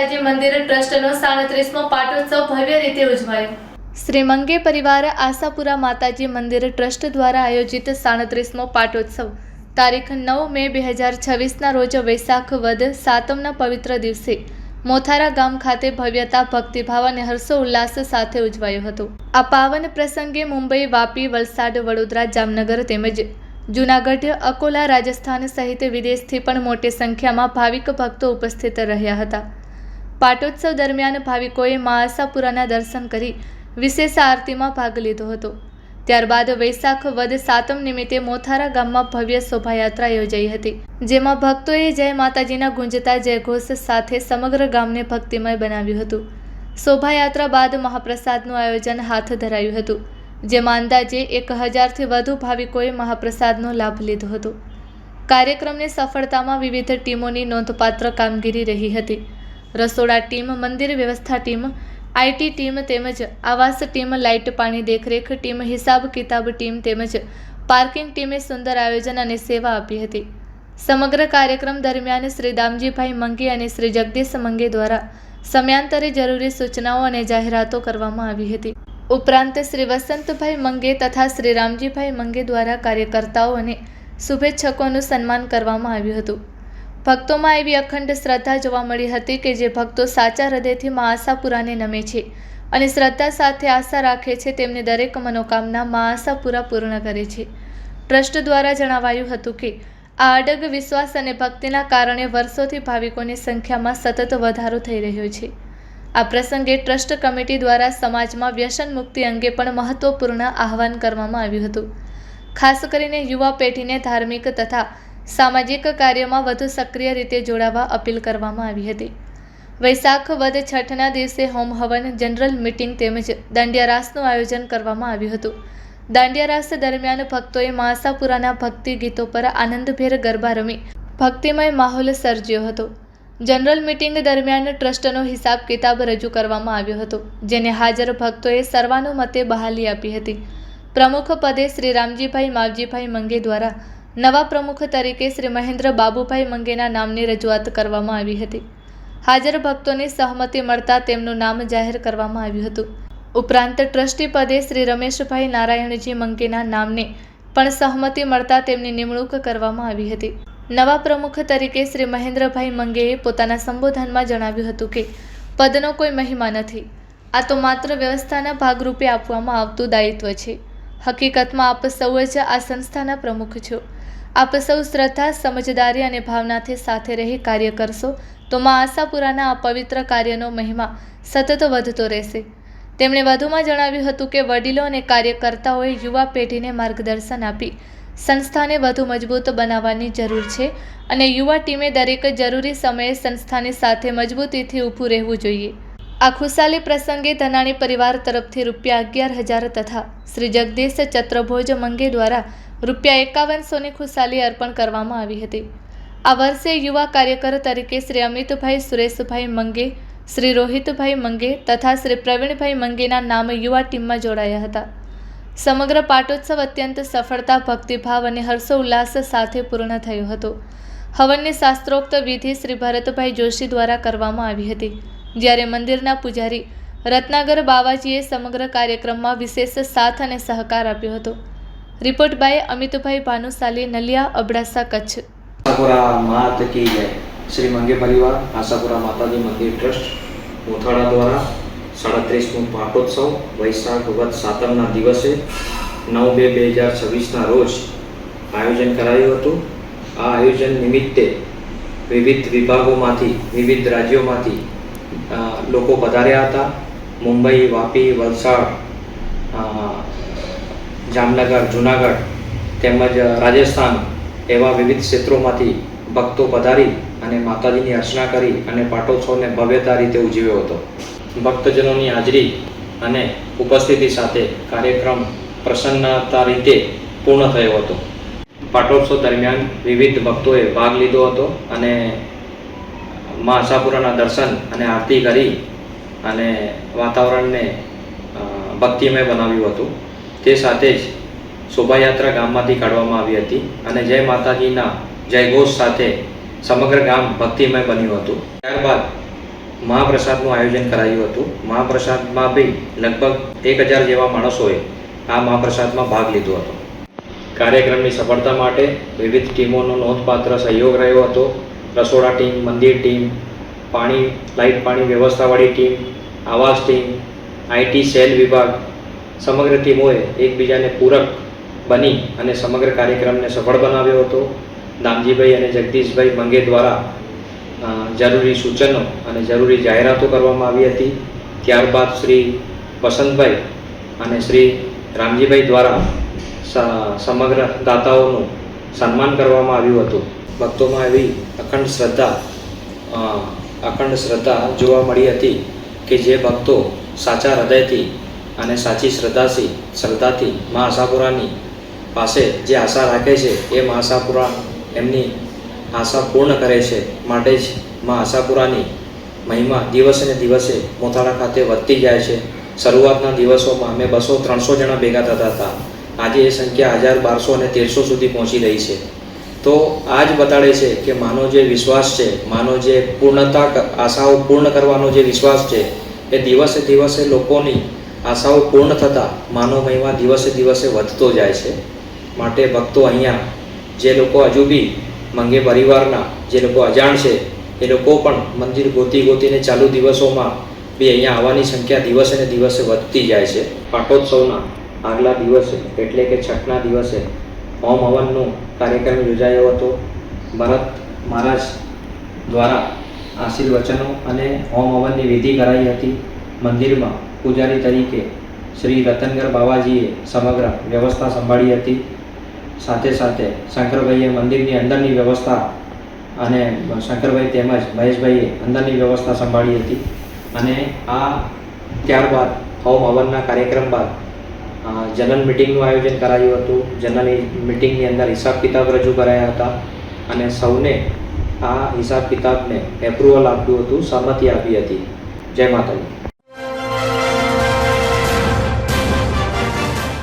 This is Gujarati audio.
માતાજી મંદિર ટ્રસ્ટનો 37મો પાટોત્સવ ભવ્ય રીતે ઉજવાયો। શ્રી મંગે પરિવાર આશાપુરા માતાજી મંદિર ટ્રસ્ટ દ્વારા આયોજિત 37મો પાટોત્સવ તારીખ 9 મે 2026ના રોજ વૈશાખ વદ સાતમના પવિત્ર દિવસે મોથારા ગામ ખાતે ભવ્યતા, ભક્તિભાવ અને હર્ષોલ્લાસ સાથે ઉજવાયો હતો। આ પાવન પ્રસંગે મુંબઈ, વાપી, વલસાડ, વડોદરા, જામનગર તેમજ જૂનાગઢ, અકોલા, રાજસ્થાન સહિત વિદેશથી પણ મોટી સંખ્યામાં ભાવિક ભક્તો ઉપસ્થિત રહ્યા હતા। પાટોત્સવ દરમિયાન ભાવિકોએ મા આશાપુરાના દર્શન કરી વિશેષ આરતીમાં ભાગ લીધો હતો। ત્યારબાદ વૈશાખ વદ સાતમ નિમિત્તે મોથારા ગામમાં ભવ્ય શોભાયાત્રા યોજાઈ હતી, જેમાં ભક્તોએ જય માતાજીના ગુંજતા જયઘોષ સાથે સમગ્ર ગામને ભક્તિમય બનાવ્યું હતું। શોભાયાત્રા બાદ મહાપ્રસાદનું આયોજન હાથ ધરાયું હતું, જેમાં અંદાજે 1000થી વધુ ભાવિકોએ મહાપ્રસાદનો લાભ લીધો હતો। કાર્યક્રમની સફળતામાં વિવિધ ટીમોની નોંધપાત્ર કામગીરી રહી હતી। રસોડા ટીમ, મંદિર વ્યવસ્થા ટીમ, આઈટી ટીમ તેમજ આવાસ ટીમ, લાઇટ પાણી દેખરેખ ટીમ, હિસાબ કિતાબ ટીમ તેમજ પાર્કિંગ ટીમે સુંદર આયોજન અને સેવા આપી હતી। સમગ્ર કાર્યક્રમ દરમિયાન શ્રી દામજીભાઈ મંગે અને શ્રી જગદીશ મંગે દ્વારા સમયાંતરે જરૂરી સૂચનાઓ અને જાહેરાતો કરવામાં આવી હતી। ઉપરાંત શ્રી વસંતભાઈ મંગે તથા શ્રી રામજીભાઈ મંગે દ્વારા કાર્યકર્તાઓ અને શુભેચ્છકોનું સન્માન કરવામાં આવ્યું હતું। ભક્તોમાં એવી અખંડ શ્રદ્ધા જોવા મળી હતી કે જે ભક્તો સાચા હૃદયથી મા આશાપુરાને નમે છે અને શ્રદ્ધા સાથે આશા રાખે છે, તેમની દરેક મનોકામના મા આશાપુરા પૂર્ણ કરે છે। ટ્રસ્ટ દ્વારા જણાવાયું હતું કે આ અડગ વિશ્વાસ અને ભક્તિના કારણે વર્ષોથી ભાવિકોની સંખ્યામાં સતત વધારો થઈ રહ્યો છે। આ પ્રસંગે ટ્રસ્ટ કમિટી દ્વારા સમાજમાં વ્યસન મુક્તિ અંગે પણ મહત્વપૂર્ણ આહ્વાન કરવામાં આવ્યું હતું। ખાસ કરીને યુવા પેઢીને ધાર્મિક તથા સામાજિક કાર્યમાં વધુ સક્રિય રીતે જોડાવા અપીલ કરવામાં આવી હતી। વૈશાખ વદ છઠના દિવસે હોમ હવન, જનરલ મીટિંગ તેમજ દાંડિયા રાસનું આયોજન કરવામાં આવ્યું હતું। દાંડિયા રાસ દરમિયાન ભક્તોએ મા આશાપુરાના ભક્તિ ગીતો પર આનંદભેર ગરબા રમી ભક્તિમય માહોલ સર્જ્યો હતો। જનરલ મીટિંગ દરમિયાન ટ્રસ્ટનો હિસાબ કિતાબ રજૂ કરવામાં આવ્યો હતો, જેને હાજર ભક્તોએ સર્વાનુમતે બહાલી આપી હતી। પ્રમુખ પદે શ્રી રામજીભાઈ માવજીભાઈ મંગે દ્વારા નવા પ્રમુખ તરીકે શ્રી મહેન્દ્ર બાબુભાઈ મંગેના નામની રજૂઆત કરવામાં આવી હતી। હાજર ભક્તોની સહમતિ મળતા તેમનું નામ જાહેર કરવામાં આવ્યું હતું। ઉપરાંત ટ્રસ્ટી પદે શ્રી રમેશભાઈ નારાયણજી મંગેના નામને પણ સહમતિ મળતા તેમની નિમણૂક કરવામાં આવી હતી। નવા પ્રમુખ તરીકે શ્રી મહેન્દ્રભાઈ મંગેએ પોતાના સંબોધનમાં જણાવ્યું હતું કે પદનો કોઈ મહિમા નથી, આ તો માત્ર વ્યવસ્થાના ભાગરૂપે આપવામાં આવતું દાયિત્વ છે। હકીકતમાં આપ સૌ જ આ સંસ્થાના પ્રમુખ છો। આપ સૌ શ્રદ્ધા, સમજદારી અને ભાવનાથી સાથે રહી કાર્ય કરશો તો મા આશાપુરાના આ પવિત્ર કાર્યનો મહિમા સતત વધતો રહેશે। તેમણે વધુમાં જણાવ્યું હતું કે વડીલો અને કાર્યકર્તાઓએ યુવા પેઢીને માર્ગદર્શન આપી સંસ્થાને વધુ મજબૂત બનાવવાની જરૂર છે અને યુવા ટીમે દરેક જરૂરી સમયે સંસ્થાની સાથે મજબૂતીથી ઊભું રહેવું જોઈએ। આ ખુશાલી પ્રસંગે ધનાણી પરિવાર તરફથી ₹11,000 તથા શ્રી જગદીશ ચત્રભોજ મંગે દ્વારા ₹5100ની ખુશાલી અર્પણ કરવામાં આવી હતી। આ વર્ષે યુવા કાર્યકર તરીકે શ્રી અમિતભાઈ સુરેશભાઈ મંગે, શ્રી રોહિતભાઈ મંગે તથા શ્રી પ્રવીણભાઈ મંગેના નામ યુવા ટીમમાં જોડાયા હતા। સમગ્ર પાટોત્સવ અત્યંત સફળતા, ભક્તિભાવ અને હર્ષોલ્લાસ સાથે પૂર્ણ થયો હતો। હવનની શાસ્ત્રોક્ત વિધિ શ્રી ભરતભાઈ જોશી દ્વારા કરવામાં આવી હતી, જ્યારે મંદિરના પૂજારી રત્નાગર બાવાજીએ સમગ્ર કાર્યક્રમમાં વિશેષ સાથ અને સહકાર આપ્યો હતો। Report by Amitbhai Bhanushali, Naliya, Abdasa, Kutch. આશાપુરા માત કી જય। શ્રી મંગે પરિવાર આશાપુરા માતાજી મંદિર ટ્રસ્ટ મોથાળા દ્વારા 37મો પાટોત્સવ વૈશાખ વદ સાતમના દિવસે 9/2/2026ના રોજ આયોજન કરાયું હતું। આ આયોજન નિમિત્તે વિવિધ વિભાગોમાંથી, વિવિધ રાજ્યોમાંથી લોકો પધાર્યા હતા। મુંબઈ, વાપી, વલસાડ, જામનગર, જૂનાગઢ તેમજ રાજસ્થાન એવા વિવિધ ક્ષેત્રોમાંથી ભક્તો પધારી અને માતાજીની અર્ચના કરી અને પાટોત્સવને ભવ્યતા રીતે ઉજવ્યો હતો। ભક્તજનોની હાજરી અને ઉપસ્થિતિ સાથે કાર્યક્રમ પ્રસન્નતા રીતે પૂર્ણ થયો હતો। પાટોત્સવ દરમિયાન વિવિધ ભક્તોએ ભાગ લીધો હતો અને મા આશાપુરાના દર્શન અને આરતી કરી અને વાતાવરણને ભક્તિમય બનાવ્યું હતું। તે સાથે જ શોભાયાત્રા ગામમાંથી કાઢવામાં આવી હતી અને જય માતાજીના જયઘોષ સાથે સમગ્ર ગામ ભક્તિમય બન્યું હતું। ત્યારબાદ મહાપ્રસાદનું આયોજન કરાયું હતું. મહાપ્રસાદમાં બી લગભગ 1000 જેવા માણસોએ આ મહાપ્રસાદમાં ભાગ લીધો હતો. કાર્યક્રમની સફળતા માટે વિવિધ ટીમોનો નોંધપાત્ર સહયોગ રહ્યો હતો. રસોડા ટીમ, મંદિર ટીમ, પાણી વ્યવસ્થાવાળી ટીમ, આવાસ ટીમ, આઈટી સેલ વિભાગ, સમગ્ર ટીમોએ એકબીજાને પૂરક બની અને સમગ્ર કાર્યક્રમને સફળ બનાવ્યો હતો. દામજીભાઈ અને જગદીશભાઈ મંગે દ્વારા જરૂરી સૂચનો અને જરૂરી જાહેરાતો કરવામાં આવી હતી. ત્યારબાદ શ્રી વસંતભાઈ અને શ્રી રામજીભાઈ દ્વારા સમગ્ર દાતાઓનું સન્માન કરવામાં આવ્યું હતું. ભક્તોમાં એવી અખંડ શ્રદ્ધા જોવા મળી હતી કે જે ભક્તો સાચા હૃદયથી અને સાચી શ્રદ્ધાથી મા આશાપુરાની પાસે જે આશા રાખે છે એ મા આશાપુરા એમની આશા પૂર્ણ કરે છે. માટે જ મા આશાપુરાની મહિમા દિવસે ને દિવસે મોથાળા ખાતે વધતી જાય છે. શરૂઆતના દિવસોમાં અમે 200-300 જણા ભેગા થતા હતા. આજે એ સંખ્યા 1000, 1200 અને 1300 સુધી પહોંચી રહી છે. તો આ જ બતાડે છે કે માનો જે વિશ્વાસ છે, માનો જે આશાઓ પૂર્ણ કરવાનો જે વિશ્વાસ છે એ દિવસે દિવસે લોકોની આશાઓ પૂર્ણ થતાં માનો મહિમા દિવસે દિવસે વધતો જાય છે. માટે ભક્તો અહીંયા જે લોકો હજુ બી મંગે પરિવારના જે લોકો અજાણ છે એ લોકો પણ મંદિર ગોતીને ચાલુ દિવસોમાં બી અહીંયા આવવાની સંખ્યા દિવસે ને દિવસે વધતી જાય છે. પાટોત્સવના આગલા દિવસે એટલે કે છઠના દિવસે હોમ હવનનો કાર્યક્રમ યોજાયો હતો. ભરત મહારાજ દ્વારા આશીર્વચનો અને હોમ હવનની વિધિ કરાઈ હતી. મંદિરમાં પૂજારી તરીકે શ્રી રતનગર બાવાજીએ સમગ્ર વ્યવસ્થા સંભાળી હતી. સાથે સાથે શંકરભાઈએ મંદિરની અંદરની વ્યવસ્થા અને શંકરભાઈ તેમજ મહેશભાઈએ અંદરની વ્યવસ્થા સંભાળી હતી. અને ત્યારબાદ હોમ હવનના કાર્યક્રમ બાદ જનરલ મિટિંગનું આયોજન કરાયું હતું. જનરલ મિટિંગની અંદર હિસાબ કિતાબ રજૂ કરાયા હતા અને સૌને આ હિસાબ કિતાબને એપ્રુવલ આપ્યું હતું, સહમતિ આપી હતી. જય માતાજી.